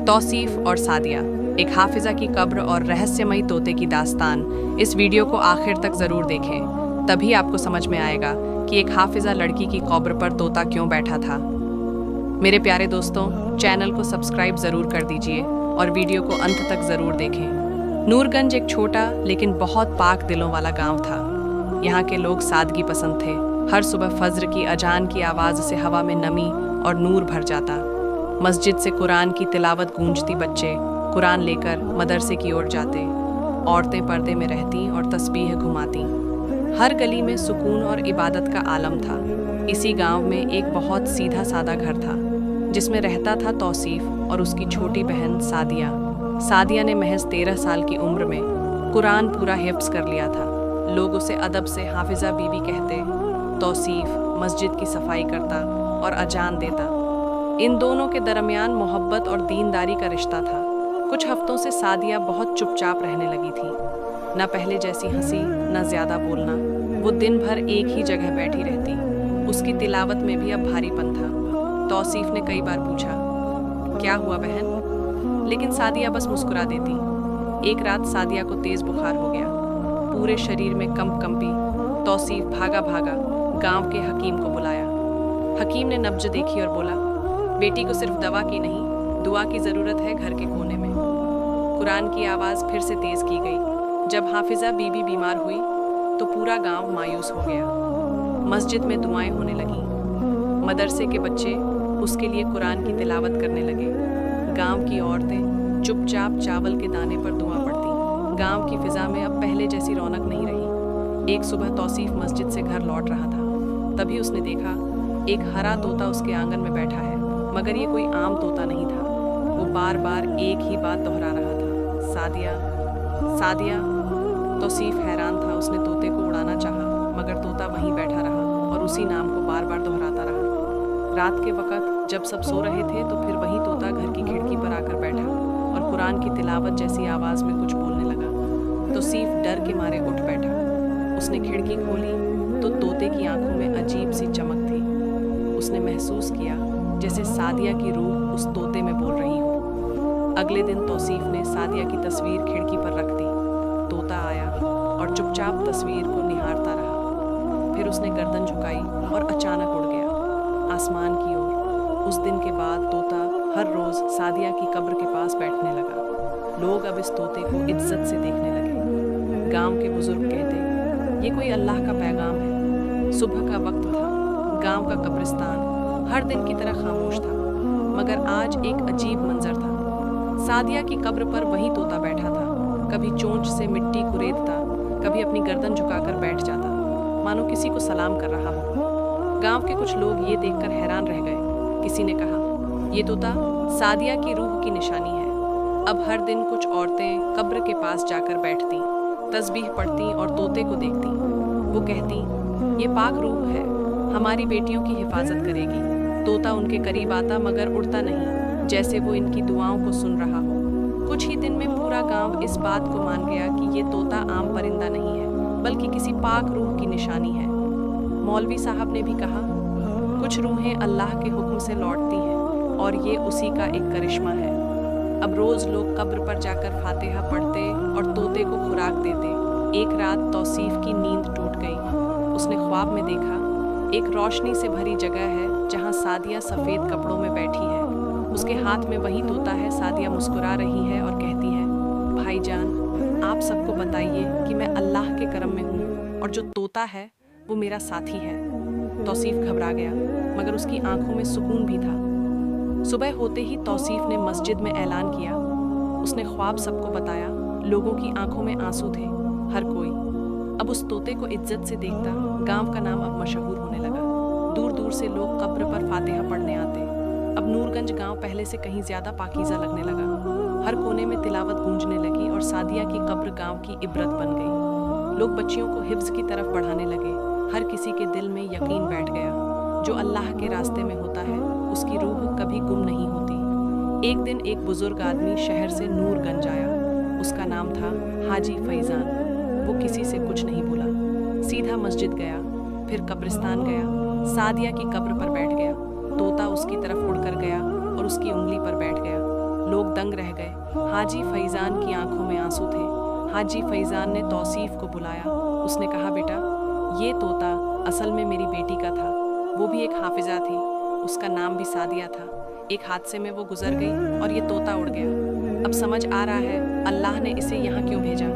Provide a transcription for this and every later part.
तौसीफ और सादिया, एक हाफिज़ा की कब्र और रहस्यमयी तोते की दास्तान। इस वीडियो को आखिर तक ज़रूर देखें, तभी आपको समझ में आएगा कि एक हाफिज़ा लड़की की कब्र पर तोता क्यों बैठा था। मेरे प्यारे दोस्तों, चैनल को सब्सक्राइब ज़रूर कर दीजिए और वीडियो को अंत तक ज़रूर देखें। नूरगंज एक छोटा लेकिन बहुत पाक दिलों वाला गांव था। यहाँ के लोग सादगी पसंद थे। हर सुबह फज्र की अजान की आवाज़ से हवा में नमी और नूर भर जाता। मस्जिद से कुरान की तिलावत गूंजती, बच्चे कुरान लेकर मदरसे की ओर जाते, औरतें पर्दे में रहती और तस्बीह घुमाती। हर गली में सुकून और इबादत का आलम था। इसी गांव में एक बहुत सीधा सादा घर था जिसमें रहता था तौसीफ और उसकी छोटी बहन सादिया। सादिया ने महज 13 साल की उम्र में कुरान पूरा हिफ्ज़ कर लिया था। लोग उसे अदब से हाफिज़ा बीबी कहते। तौसीफ मस्जिद की सफाई करता और अजान देता। इन दोनों के दरमियान मोहब्बत और दीनदारी का रिश्ता था। कुछ हफ्तों से सादिया बहुत चुपचाप रहने लगी थी। न पहले जैसी हंसी, न ज़्यादा बोलना। वो दिन भर एक ही जगह बैठी रहती। उसकी तिलावत में भी अब भारीपन था। तौसीफ ने कई बार पूछा, क्या हुआ बहन? लेकिन सादिया बस मुस्कुरा देती। एक रात सादिया को तेज़ बुखार हो गया। पूरे शरीर में कंपी। तौसीफ भागा गांव के हकीम को बुलाया। हकीम ने नब्ज देखी और बोला, बेटी को सिर्फ दवा की नहीं, दुआ की ज़रूरत है घर के कोने में। कुरान की आवाज़ फिर से तेज़ की गई। जब हाफिज़ा बीबी बीमार हुई तो पूरा गांव मायूस हो गया। मस्जिद में दुआएं होने लगीं। मदरसे के बच्चे उसके लिए कुरान की तिलावत करने लगे। गांव की औरतें चुपचाप चावल के दाने पर दुआ पड़ती। गांव की फ़िज़ा में अब पहले जैसी रौनक नहीं रही। एक सुबह तौसीफ मस्जिद से घर लौट रहा था। तभी उसने देखा एक हरा तोता उसके आंगन में बैठा है, मगर ये कोई आम तोता नहीं था। वो बार बार एक ही बात दोहरा रहा था, सादिया सादिया। तौसीफ हैरान था। उसने तोते को उड़ाना चाहा, मगर तोता वहीं बैठा रहा और उसी नाम को बार बार दोहराता रहा। रात के वक़्त जब सब सो रहे थे तो फिर वही तोता घर की खिड़की पर आकर बैठा और कुरान की तिलावत जैसी आवाज़ में कुछ बोलने लगा। तौसीफ डर के मारे उठ बैठा। उसने खिड़की खोली तो तोते की आंखों में अजीब सी चमक थी। उसने महसूस किया जैसे सादिया की रूह उस तोते में बोल रही हो। अगले दिन तौसीफ ने सादिया की तस्वीर खिड़की पर रख दी। तोता आया और चुपचाप तस्वीर को निहारता रहा। फिर उसने गर्दन झुकाई और अचानक उड़ गया आसमान की ओर। उस दिन के बाद तोता हर रोज़ सादिया की कब्र के पास बैठने लगा। लोग अब इस तोते को इज्जत से देखने लगे। गांव के बुजुर्ग कहते, ये कोई अल्लाह का पैगाम है। सुबह का वक्त था। गांव का कब्रिस्तान हर दिन की तरह खामोश था, मगर आज एक अजीब मंजर था। सादिया की कब्र पर वही तोता बैठा था। कभी चोंच से मिट्टी कुरेदता, कभी अपनी गर्दन झुकाकर बैठ जाता, मानो किसी को सलाम कर रहा हो। गांव के कुछ लोग ये देखकर हैरान रह गए। किसी ने कहा, ये तोता सादिया की रूह की निशानी है। अब हर दिन कुछ औरतें कब्र के पास जाकर बैठती, तस्बीह पढ़ती और तोते को देखती। वो कहती, ये पाक रूह है, हमारी बेटियों की हिफाजत करेगी। तोता उनके करीब आता मगर उड़ता नहीं, जैसे वो इनकी दुआओं को सुन रहा हो। कुछ ही दिन में पूरा गांव इस बात को मान गया कि ये तोता आम परिंदा नहीं है, बल्कि किसी पाक रूह की निशानी है। मौलवी साहब ने भी कहा, कुछ रूहें अल्लाह के हुक्म से लौटती हैं और ये उसी का एक करिश्मा है। अब रोज़ लोग कब्र पर जाकर फातिहा पढ़ते और तोते को खुराक देते। एक रात तौसीफ की नींद टूट गई। उसने ख्वाब में देखा एक रोशनी से भरी जगह है जहाँ सादिया सफ़ेद कपड़ों में बैठी है। उसके हाथ में वही तोता है। सादिया मुस्कुरा रही है और कहती है, भाईजान, आप सबको बताइए कि मैं अल्लाह के करम में हूँ और जो तोता है वो मेरा साथी है। तौसीफ घबरा गया, मगर उसकी आंखों में सुकून भी था। सुबह होते ही तौसीफ ने मस्जिद में ऐलान किया। उसने ख्वाब सबको बताया। लोगों की आंखों में आंसू थे। हर कोई अब उस तोते को इज्जत से देखता। गांव का नाम अब मशहूर होने लगा। दूर दूर से लोग कब्र पर फातिहा पढ़ने आते। अब नूरगंज गांव पहले से कहीं ज़्यादा पाकीज़ा लगने लगा। हर कोने में तिलावत गूंजने लगी और सादिया की कब्र गांव की इबरत बन गई। लोग बच्चियों को हिफ्ज़ की तरफ बढ़ाने लगे। हर किसी के दिल में यकीन बैठ गया, जो अल्लाह के रास्ते में होता है उसकी रूह कभी गुम नहीं होती। एक दिन एक बुजुर्ग आदमी शहर से नूरगंज आया। उसका नाम था हाजी फैज़ान। वो किसी से कुछ नहीं बोला, सीधा मस्जिद गया, फिर कब्रिस्तान गया, सादिया की कब्र पर बैठ गया। तोता उसकी तरफ उड़कर गया और उसकी उंगली पर बैठ गया। लोग दंग रह गए। हाजी फैजान की आंखों में आंसू थे। हाजी फैजान ने तौसीफ को बुलाया। उसने कहा, बेटा, ये तोता असल में मेरी बेटी का था। वो भी एक हाफिजा थी। उसका नाम भी सादिया था। एक हादसे में वो गुजर गई और ये तोता उड़ गया। अब समझ आ रहा है अल्लाह ने इसे यहाँ क्यों भेजा।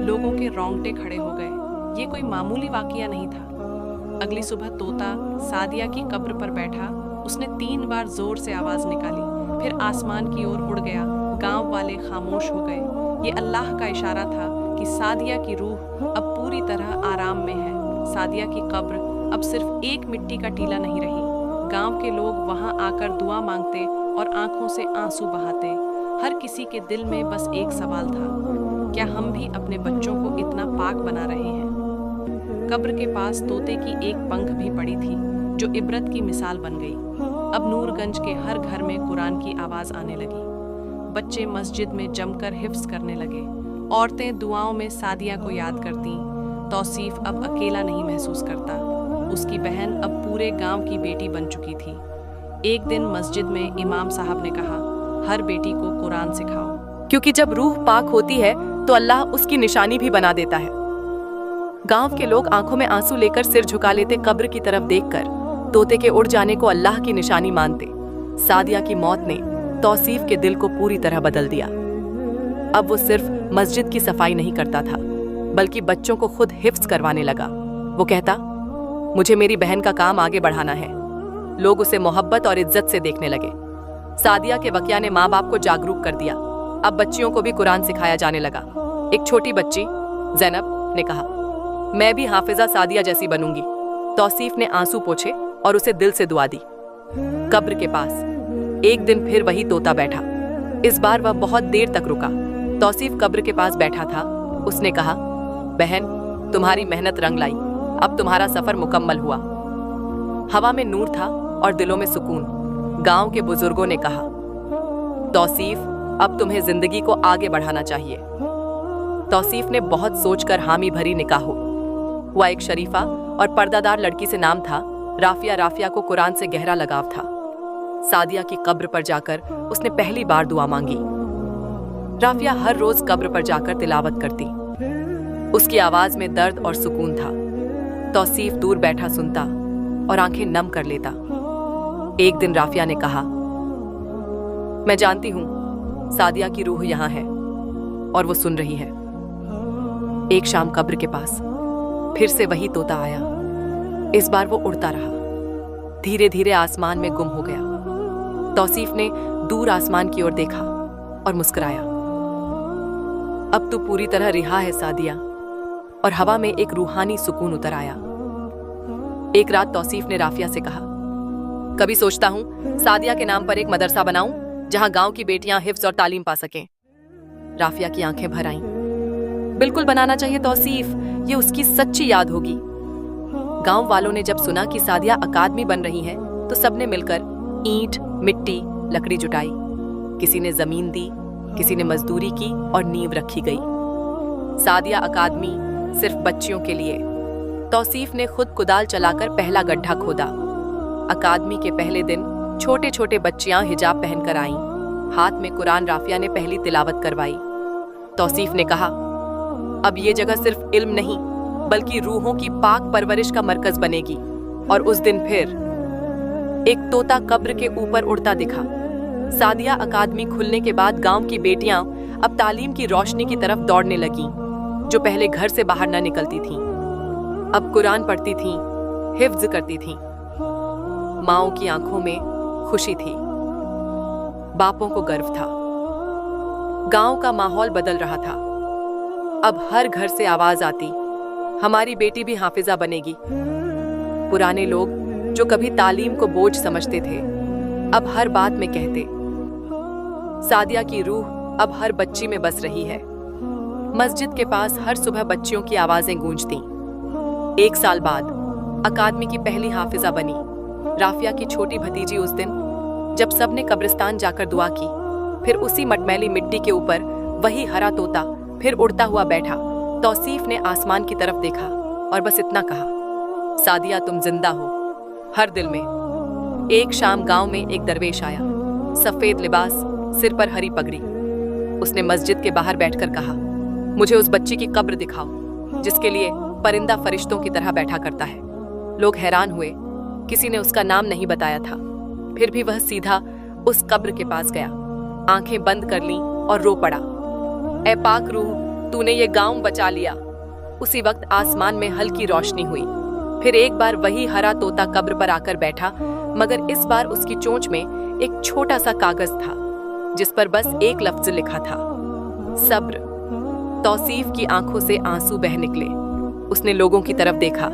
लोगों के रोंगटे खड़े हो गए। ये कोई मामूली वाकया नहीं था। अगली सुबह तोता सादिया की कब्र पर बैठा। उसने 3 बार जोर से आवाज निकाली, फिर आसमान की ओर उड़ गया। गांव वाले खामोश हो गए। ये अल्लाह का इशारा था कि सादिया की रूह अब पूरी तरह आराम में है। सादिया की कब्र अब सिर्फ एक मिट्टी का टीला नहीं रही। गांव के लोग वहां आकर दुआ मांगते और आंखों से आंसू बहाते। हर किसी के दिल में बस एक सवाल था, क्या हम भी अपने बच्चों को इतना पाक बना रहे हैं। कब्र के पास तोते की एक पंख भी पड़ी थी, जो इबरत की मिसाल बन गई। अब नूरगंज के हर घर में कुरान की आवाज आने लगी। बच्चे मस्जिद में जमकर हिफ्ज करने लगे। औरतें दुआओं में सादिया को याद करती। तौसीफ अब अकेला नहीं महसूस करता। उसकी बहन अब पूरे गांव की बेटी बन चुकी थी। एक दिन मस्जिद में इमाम साहब ने कहा, हर बेटी को कुरान सिखाओ, क्योंकि जब रूह पाक होती है तो अल्लाह उसकी निशानी भी बना देता है। गांव के लोग आंखों में आंसू लेकर सिर झुका लेते। कब्र की तरफ देखकर तोते के उड़ जाने को अल्लाह की निशानी मानते। सादिया की मौत ने तौसीफ के दिल को पूरी तरह बदल दिया। अब वो सिर्फ मस्जिद की सफाई नहीं करता था, बल्कि बच्चों को खुद हिफ्ज करवाने लगा। वो कहता, मुझे मेरी बहन का काम आगे बढ़ाना है। लोग उसे मोहब्बत और इज्जत से देखने लगे। सादिया के वकिया ने माँ बाप को जागरूक कर दिया। अब बच्चियों को भी कुरान सिखाया जाने लगा। एक छोटी बच्ची ज़ैनब ने कहा, मैं भी हाफिजा सादिया जैसी बनूंगी। तौसीफ ने आंसू पोंछे और उसे दिल से दुआ दी। कब्र के पास एक दिन फिर वही तोता बैठा। इस बार वह बहुत देर तक रुका। तौसीफ कब्र के पास बैठा था। उसने कहा, बहन, तुम्हारी मेहनत रंग लाई। अब तुम्हारा सफर मुकम्मल हुआ। हवा में नूर था और दिलों में सुकून। गांव के बुजुर्गों ने कहा, तौसीफ, अब तुम्हें जिंदगी को आगे बढ़ाना चाहिए। तौसीफ ने बहुत सोचकर हामी भरी निकाह हुआ। एक शरीफा और पर्दादार लड़की से नाम था राफिया। राफिया को कुरान से गहरा लगाव था। सादिया की कब्र पर जाकर उसने पहली बार दुआ मांगी। राफिया हर रोज कब्र पर जाकर तिलावत करती। उसकी आवाज में दर्द और सुकून था। तौसीफ दूर बैठा सुनता और आंखें नम कर लेता। एक दिन राफिया ने कहा, मैं जानती हूं सादिया की रूह यहां है और वो सुन रही है। एक शाम कब्र के पास फिर से वही तोता आया। इस बार वो उड़ता रहा। धीरे धीरे आसमान में गुम हो गया। तौसीफ ने दूर आसमान की ओर देखा और मुस्कुराया। अब तू पूरी तरह रिहा है सादिया। और हवा में एक रूहानी सुकून उतर आया। एक रात तौसीफ ने राफिया से कहा, कभी सोचता हूं सादिया के नाम पर एक मदरसा बनाऊं, जहां गांव की बेटियां हिफ्ज और तालीम पा सकें। राफिया की आंखें भर आईं। बिल्कुल बनाना चाहिए तौसीफ, ये उसकी सच्ची याद होगी। गांव वालों ने जब सुना कि सादिया अकादमी बन रही है, तो सबने मिलकर ईंट, मिट्टी, लकड़ी जुटाई। किसी ने जमीन दी, किसी ने मजदूरी की और नींव रखी गई। सादिया अकादमी सिर्फ बच्चियों के लिए। तौसीफ ने खुद कुदाल चलाकर पहला गड्ढा खोदा। अकादमी के पहले दिन छोटे छोटे बच्चियां हिजाब पहनकर आईं। हाथ में कुरान राफिया ने पहली तिलावत करवाई। तौसीफ ने कहा, अब ये जगह सिर्फ इल्म नहीं, बल्कि रूहों की पाक परवरिश का मरकज बनेगी। और उस दिन फिर एक तोता कब्र के ऊपर उड़ता दिखा। सादिया अकादमी खुलने के बाद गांव की बेटियां अब तालीम की रोशनी की तरफ दौड़ने लगीं, जो पहले घर से बाहर न निकलती थीं। अब कुरान पढ़ती थीं, हिफ्ज करती थीं। माओं की आंखों में खुशी थी, बापों को गर्व था। गांव का माहौल बदल रहा था। अब हर घर से आवाज आती, हमारी बेटी भी हाफिजा बनेगी। पुराने लोग जो कभी तालीम को बोझ समझते थे, अब हर बात में कहते, सादिया की रूह अब हर बच्ची में बस रही है। मस्जिद के पास हर सुबह बच्चियों की आवाजें गूंजती। 1 साल बाद अकादमी की पहली हाफिजा बनी राफिया की छोटी भतीजी। उस दिन जब सबने कब्रिस्तान जाकर दुआ की, फिर उसी मटमैली मिट्टी के ऊपर वही हरा तोता फिर उड़ता हुआ बैठा। तौसीफ ने आसमान की तरफ देखा और बस इतना कहा, सादिया तुम जिंदा हो हर दिल में। एक शाम गांव में एक दरवेश आया। सफेद लिबास, सिर पर हरी पगड़ी। उसने मस्जिद के बाहर बैठकर कहा, मुझे उस बच्ची की कब्र दिखाओ जिसके लिए परिंदा फरिश्तों की तरह बैठा करता है। लोग हैरान हुए, किसी ने उसका नाम नहीं बताया था। फिर भी वह सीधा उस कब्र के पास गया, आंखें बंद कर लीं और रो पड़ा, ऐ पाक रूह, तूने ये गांव बचा लिया। उसी वक्त आसमान में हल्की रोशनी हुई। फिर एक बार वही हरा तोता कब्र पर आकर बैठा, मगर इस बार उसकी चोंच में एक छोटा सा कागज था जिस पर बस एक लफ्ज लिखा था, सब्र। तौसीफ की आंखों से आंसू बह निकले। उसने लोगों की तरफ देखा।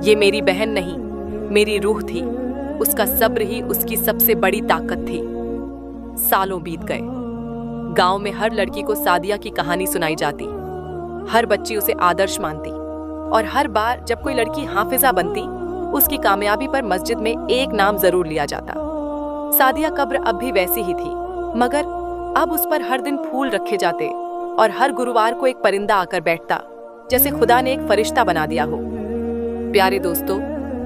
ये मेरी बहन नहीं, मेरी रूह थी। उसका सब्र ही उसकी सबसे बड़ी ताकत थी। सालों बीत गए। गांव में हर लड़की को सादिया की कहानी सुनाई जाती। हर बच्ची उसे आदर्श मानती और हर बार जब कोई लड़की हाफिजा बनती, उसकी कामयाबी पर मस्जिद में एक नाम जरूर लिया जाता। सादिया कब्र अब भी वैसी ही थी, मगर अब उस पर हर दिन फूल रखे जाते और हर गुरुवार को एक परिंदा आकर बैठता, जैसे खुदा ने एक फरिश्ता बना दिया हो। प्यारे दोस्तों,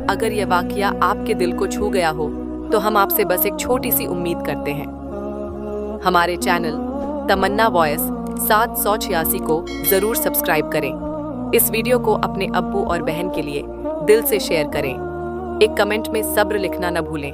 अगर यह वाकया आपके दिल को छू गया हो तो हम आपसे बस एक छोटी सी उम्मीद करते हैं। हमारे चैनल तमन्ना वॉइस 786 को जरूर सब्सक्राइब करें। इस वीडियो को अपने अब्बू और बहन के लिए दिल से शेयर करें। एक कमेंट में सब्र लिखना न भूलें।